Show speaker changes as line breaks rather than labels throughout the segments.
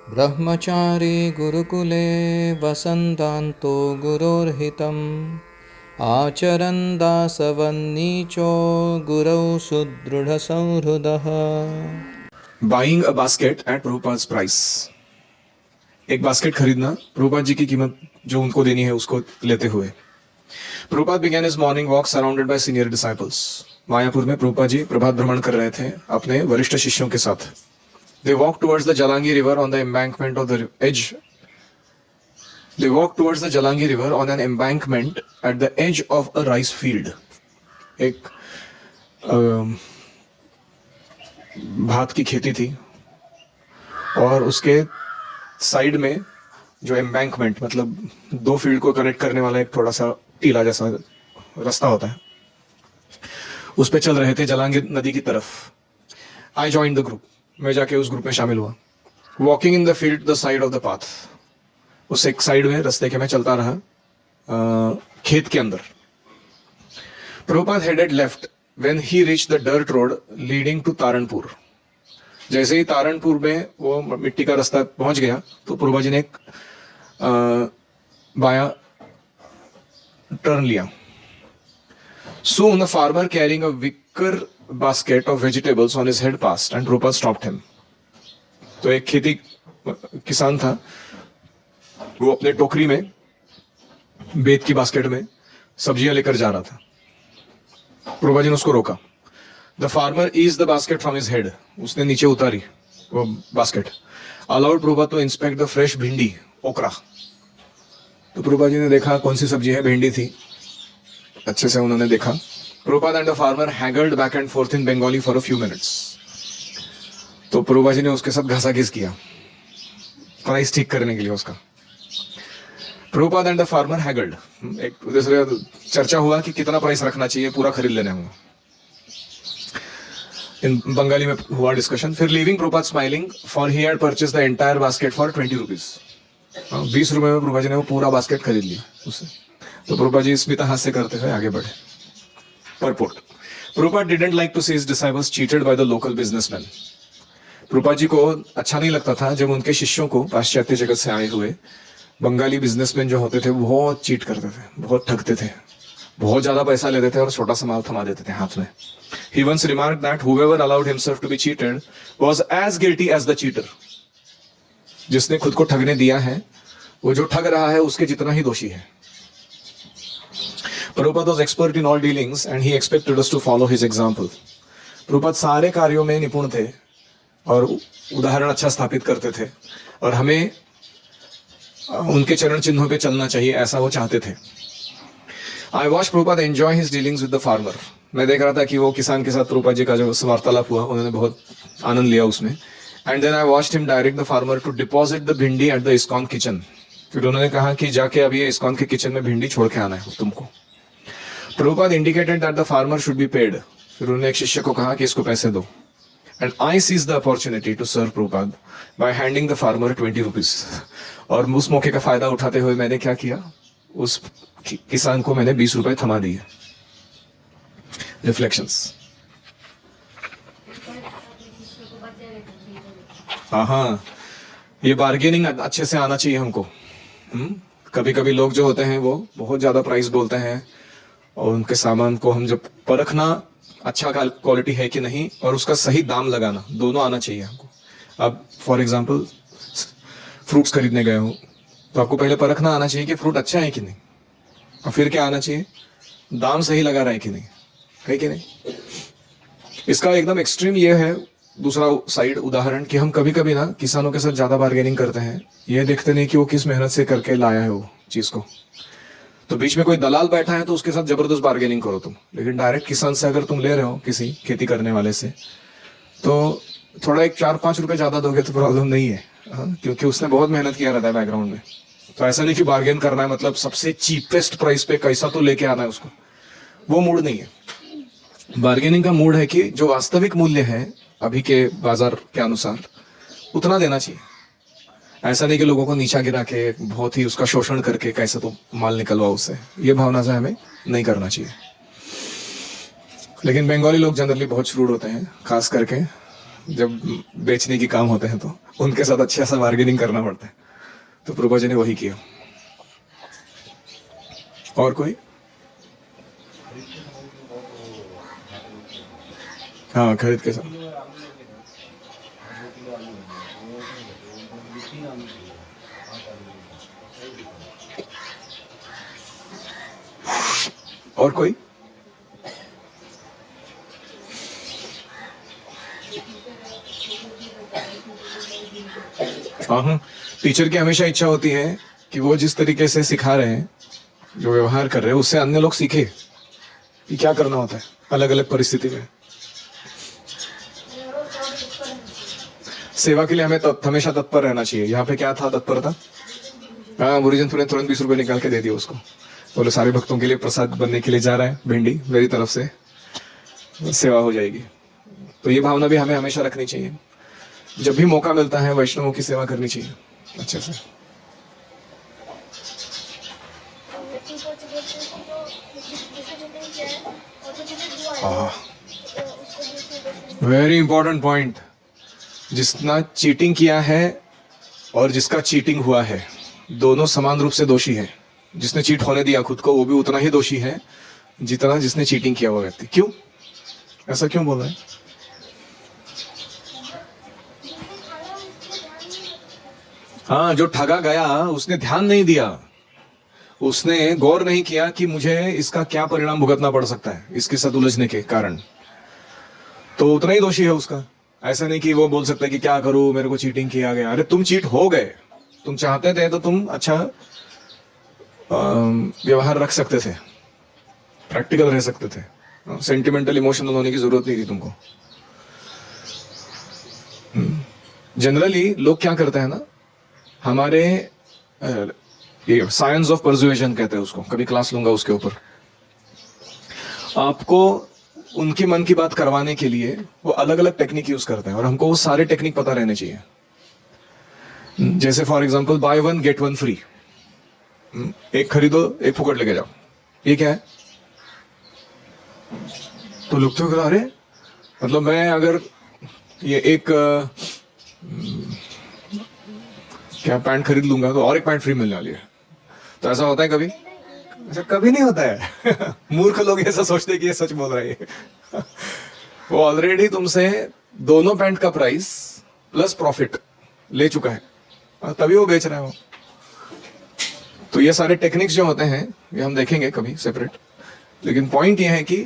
ब्रह्मचारी गुरुकुले वसन्तान्तो गुरोर्हितम् आचरन् दासवन्नीचो गुरौ सुदृढसंहृदः।
Buying a basket at Prabhupada price. एक बास्केट खरीदना प्रभुपाद जी की कीमत जो उनको देनी है उसको लेते हुए। Prabhupada began his morning walk surrounded by senior disciples. Mayapur में प्रभुपाद जी प्रभात भ्रमण कर रहे थे अपने वरिष्ठ शिष्यों के साथ। They walked towards the Jalangi river on the embankment of the edge. They walked towards the Jalangi river on an embankment at the edge of a rice field. एक भात की खेती थी और उसके साइड में जो एम्बैंकमेंट मतलब दो फील्ड को कनेक्ट करने वाला एक थोड़ा सा टीला जैसा रास्ता होता है, उस पे चल रहे थे जलांगी नदी की तरफ। आई जॉइंड द ग्रुप, मैं जाके उस ग्रुप में शामिल हुआ। Walking in the field the side of the path, उस एक साइड में रास्ते के मैं चलता रहा खेत के अंदर। Prabhupada headed left when he reached the dirt road leading to Taranpur. जैसे ही तारणपुर में वो मिट्टी का रास्ता पहुंच गया तो प्रभुपाद जी ने एक बायां टर्न लिया। Soon a farmer carrying a wicker basket of vegetables on his head passed and Prabhupada stopped him. तो एक खेती किसान था, वो अपने टोकरी में बेत की बास्केट में सब्जियां लेकर जा रहा था। प्रभुपाद जी ने उसको रोका। The farmer eased the basket from his head. उसने नीचे उतारी वो basket. Allowed Prabhupada to inspect the fresh भिंडी, ओकरा। तो प्रभुपाद जी ने देखा कौन सी सब्जी है, भिंडी थी। अच्छे से उन्होंने देखा। Prabhupada and the farmer haggled back and forth in Bengali for a few minutes. तो प्रभुपाद जी ने उसके साथ घासाघिस किया प्राइस ठीक करने के लिए उसका। प्रभुपाद एंड द फार्मर हैगल्ड, एक दूसरे चर्चा हुआ कि कितना प्राइस रखना चाहिए, पूरा खरीद लेने होंगे। इन बंगाली में हुआ डिस्कशन। फिर leaving Prabhupada smiling for he had purchase the entire basket for 20 rupees. 20 रुपए में प्रभुपाद जी ने वो पूरा बास्केट खरीद लिया उससे। तो प्रभुपाद जी स्मित हास्य करते हुए आगे बढ़े। Purport. Prabhupada didn't like to see his disciples cheated by the local businessmen. Prabhupada ji को अच्छा नहीं लगता था जब उनके शिष्यों को पाश्चात्य जगत से आए हुए बंगाली बिजनेसमैन जो होते थे वो बहुत चीट करते थे, बहुत ठगते थे, बहुत ज्यादा पैसा लेते थे और छोटा सा माल थमा देते थे हाथ में। He once remarked that whoever allowed himself to be cheated was as guilty as the cheater. जिसने खुद को ठगने दिया है वो जो ठग रहा है उसके जितना ही दोषी है। Prabhupada was expert in all dealings and he expected us to follow his example. Prabhupada सारे कार्यों में निपुण थे और उदाहरण अच्छा स्थापित करते थे और हमें उनके चरण चिन्हों पे चलना चाहिए, ऐसा वो चाहते थे। I watched Prabhupada enjoy his dealings with the farmer. मैं देख रहा था कि वो किसान के साथ प्रभुपाद जी का जो वार्तालाप हुआ उन्होंने बहुत आनंद लिया उसमें। And then I watched him direct the farmer to deposit the भिंडी at the ISKCON kitchen. फिर उन्होंने कहा कि जाके अभी ये ISKCON के किचन में भिंडी छोड़ के आना है तुमको। Prabhupada indicated that the farmer should be paid. फिर उन्होंने एक शिष्य को कहा कि इसको पैसे दो। And I seized the opportunity to serve Prabhupada by handing the farmer 20 rupees. और उस मौके का फायदा उठाते हुए मैंने क्या किया, उस किसान को मैंने 20 रुपए थमा दिए। रिफ्लेक्शंस। हाँ, ये बार्गेनिंग अच्छे से आना चाहिए हमको। कभी कभी लोग जो होते हैं वो बहुत ज्यादा प्राइस बोलते हैं और उनके सामान को हम जब परखना अच्छा क्वालिटी है कि नहीं और उसका सही दाम लगाना, दोनों आना चाहिए हमको। अब फॉर एग्जांपल फ्रूट्स खरीदने गए हो तो आपको पहले परखना आना चाहिए कि फ्रूट अच्छा है कि नहीं, और फिर क्या आना चाहिए, दाम सही लगा रहा है कि नहीं, है कि नहीं। इसका एकदम एक्सट्रीम ये है दूसरा साइड उदाहरण कि हम कभी कभी ना किसानों के साथ ज्यादा बार्गेनिंग करते हैं, ये देखते नहीं कि वो किस मेहनत से करके लाया है वो चीज को। तो बीच में कोई दलाल बैठा है तो उसके साथ जबरदस्त बार्गेनिंग करो तुम, लेकिन डायरेक्ट किसान से अगर तुम ले रहे हो किसी खेती करने वाले से तो थोड़ा एक 4-5 रुपए ज्यादा दोगे तो प्रॉब्लम नहीं है, क्योंकि उसने बहुत मेहनत किया रहता है बैकग्राउंड में। तो ऐसा नहीं कि बार्गेन करना है मतलब सबसे चीपेस्ट प्राइस पे कैसा तो लेके आना है उसको, वो मूड नहीं है। बार्गेनिंग का मूड है कि जो वास्तविक मूल्य है अभी के बाजार के अनुसार उतना देना चाहिए। ऐसा नहीं कि लोगों को नीचा गिरा के बहुत ही उसका शोषण करके कैसे तो माल निकलवा उससे, ये भावना से हमें नहीं करना चाहिए। लेकिन बंगाली लोग जनरली बहुत श्रूड होते हैं, खास करके जब बेचने की काम होते हैं तो उनके साथ अच्छा सा बार्गेनिंग करना पड़ता है। तो प्रभु जी ने वही किया। और कोई? हाँ, खरीद के साथ। और कोई? हाँ, टीचर की हमेशा इच्छा होती है कि वो जिस तरीके से सिखा रहे हैं, जो व्यवहार कर रहे हैं, उससे अन्य लोग सीखे कि क्या करना होता है अलग अलग परिस्थिति में। सेवा के लिए हमें हमेशा तत्पर रहना चाहिए। यहाँ पे क्या था तत्परता? हाँ, गुरुजन तुरंत 20 रुपए निकाल के दे दिया उसको, बोले सारे भक्तों के लिए प्रसाद बनने के लिए जा रहा है भिंडी, मेरी तरफ से सेवा हो जाएगी। तो ये भावना भी हमें हमेशा रखनी चाहिए। जब भी मौका मिलता है वैष्णवों की सेवा करनी चाहिए अच्छे से। Very important point. जिसने चीटिंग किया है और जिसका चीटिंग हुआ है, दोनों समान रूप से दोषी है। जिसने चीट होने दिया खुद को, वो भी उतना ही दोषी है जितना जिसने चीटिंग किया हुआ व्यक्ति। क्यों? ऐसा क्यों बोल रहे हैं? हाँ, जो ठगा गया उसने ध्यान नहीं दिया, उसने गौर नहीं किया कि मुझे इसका क्या परिणाम भुगतना पड़ सकता है इसके साथ उलझने के कारण, तो उतना ही दोषी है उसका। ऐसा नहीं कि वो बोल सकता है कि क्या करूं, मेरे को चीटिंग किया गया। अरे तुम चीट हो गए, तुम चाहते थे तो तुम अच्छा व्यवहार रख सकते थे, प्रैक्टिकल रह सकते थे, सेंटिमेंटल इमोशनल होने की जरूरत नहीं थी तुमको। जनरली लोग क्या करते हैं ना, हमारे ये साइंस ऑफ परसुएशन कहते हैं उसको, कभी क्लास लूंगा उसके ऊपर। आपको उनकी मन की बात करवाने के लिए वो अलग अलग टेक्निक यूज करते हैं और हमको वो सारे टेक्निक पता रहने चाहिए। जैसे for example by one get one free, एक खरीदो एक फुकट लेके जाओ, ये क्या है? तो लोग तो अरे मतलब मैं अगर ये एक क्या पैंट खरीद लूंगा तो और एक पैंट फ्री मिलने वाली है। तो ऐसा होता है कभी? ऐसा कभी नहीं होता है। मूर्ख लोग ऐसा सोचते हैं कि ये सच बोल रहा है। वो ऑलरेडी तुमसे दोनों पैंट का प्राइस प्लस प्रॉफिट ले चुका है, तभी वो बेच रहा है वो। तो ये सारे टेक्निक्स जो होते हैं ये हम देखेंगे कभी सेपरेट, लेकिन पॉइंट ये है कि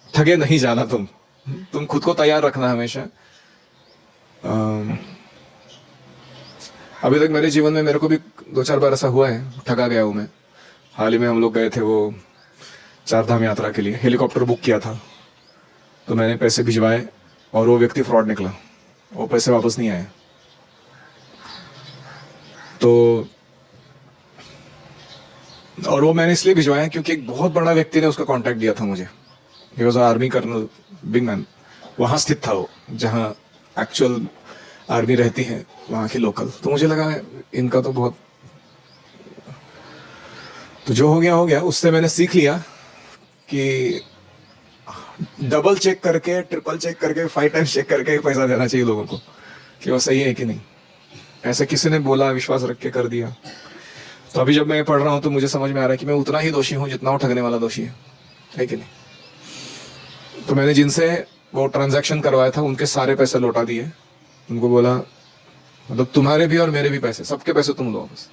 ठगे नहीं जाना। तुम खुद को तैयार रखना हमेशा। अभी तक मेरे जीवन में मेरे को भी 2-4 बार ऐसा हुआ है, ठगा गया हूं मैं। हाल ही में हम लोग गए थे वो 4 धाम यात्रा के लिए, हेलीकॉप्टर बुक किया था, तो मैंने पैसे भिजवाए और वो व्यक्ति फ्रॉड निकला, वो पैसे वापस नहीं आए। तो और वो मैंने इसलिए भिजवाया क्योंकि एक बहुत बड़ा व्यक्ति ने उसका कांटेक्ट दिया था मुझे। He was army colonel, big man, वहां स्थित था वो जहां एक्चुअल आर्मी रहती है, वहां की लोकल। तो मुझे लगा इनका तो बहुत, तो जो हो गया। उससे मैंने सीख लिया कि डबल चेक करके, ट्रिपल चेक करके, 5 टाइम्स चेक करके पैसा देना चाहिए लोगों को कि वो सही है कि नहीं। ऐसे किसी ने बोला, विश्वास रख के कर दिया। तो अभी जब मैं पढ़ रहा हूं तो मुझे समझ में आ रहा है कि मैं उतना ही दोषी हूं जितना वो ठगने वाला दोषी है कि नहीं। तो मैंने जिनसे वो ट्रांजैक्शन करवाया था उनके सारे पैसे लौटा दिए। उनको बोला मतलब तुम्हारे भी और मेरे भी पैसे, सबके पैसे तुम लो बस,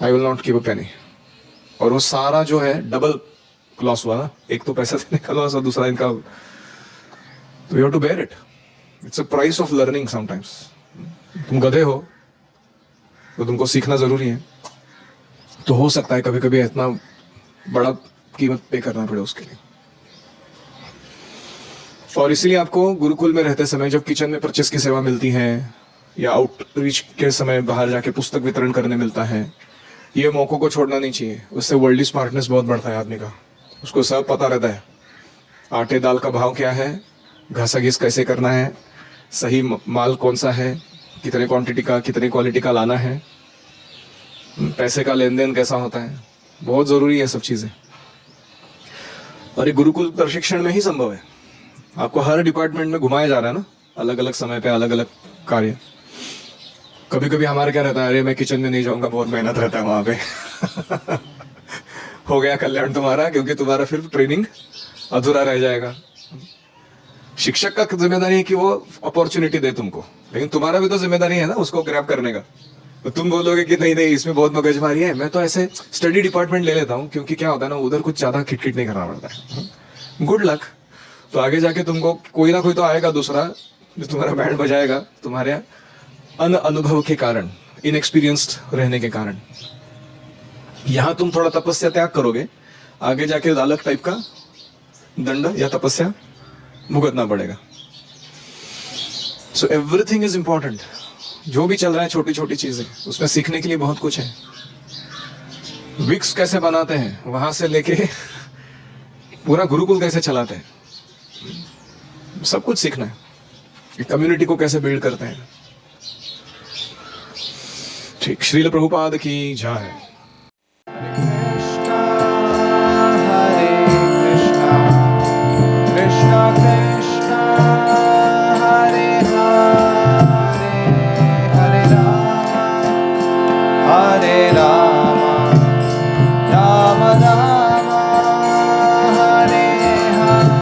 I will not give a penny. और वो सारा जो है डबल लॉस हुआ ना, एक तो पैसा देने का लॉस और दूसरा इनका। तो you have to bear it, it's a price of learning sometimes. तुम गधे हो तो तुमको सीखना जरूरी है। तो हो सकता है कभी कभी इतना बड़ा कीमत पे करना पड़े उसके लिए। और इसीलिए आपको गुरुकुल में रहते समय जब किचन में परचेस की सेवा मिलती है या आउटरीच के समय बाहर जाके पुस्तक वितरण करने मिलता है, ये मौकों को छोड़ना नहीं चाहिए। उससे वर्ल्डली स्मार्टनेस बहुत बढ़ता है आदमी का। उसको सब पता रहता है, आटे दाल का भाव क्या है, घसा घिस कैसे करना है, सही माल कौन सा है, कितने क्वांटिटी का कितनी क्वालिटी का लाना है, पैसे का लेन देन कैसा होता है। बहुत जरूरी है सब चीजें, और ये गुरुकुल प्रशिक्षण में ही संभव है। आपको हर डिपार्टमेंट में घुमाया जा रहा है ना, अलग अलग समय पे अलग अलग कार्य। कभी कभी हमारा क्या रहता है, अरे मैं किचन में नहीं जाऊंगा, बहुत मेहनत रहता है वहां पे। हो गया कल्याण तुम्हारा, क्योंकि तुम्हारा फिर ट्रेनिंग अधूरा रह जाएगा। शिक्षक का जिम्मेदारी है कि वो अपॉर्चुनिटी दे तुमको, लेकिन तुम्हारा भी तो जिम्मेदारी है ना उसको ग्रैब करने का। तो तुम बोलोगे कि नहीं नहीं इसमें बहुत मगजमारी है, मैं तो ऐसे स्टडी डिपार्टमेंट ले लेता हूँ, क्योंकि क्या होता है ना, उधर कुछ ज्यादा खिटखिट नहीं करना पड़ता है। Good luck. तो आगे जाके तुमको कोई ना कोई तो आएगा दूसरा जो तुम्हारा बैंड बजाएगा, तुम्हारे अनुभव के कारण, इनएक्सपीरियंस्ड रहने के कारण। यहां तुम थोड़ा तपस्या त्याग करोगे, आगे जाके अलग टाइप का दंड या तपस्या भुगतना पड़ेगा। So everything is important. जो भी चल रहा है छोटी छोटी चीजें, उसमें सीखने के लिए बहुत कुछ है। विक्स कैसे बनाते हैं वहां से लेके पूरा गुरुकुल कैसे चलाते हैं, सब कुछ सीखना है। कम्युनिटी को कैसे बिल्ड करते हैं। ठीक, श्रील प्रभुपाद की जय।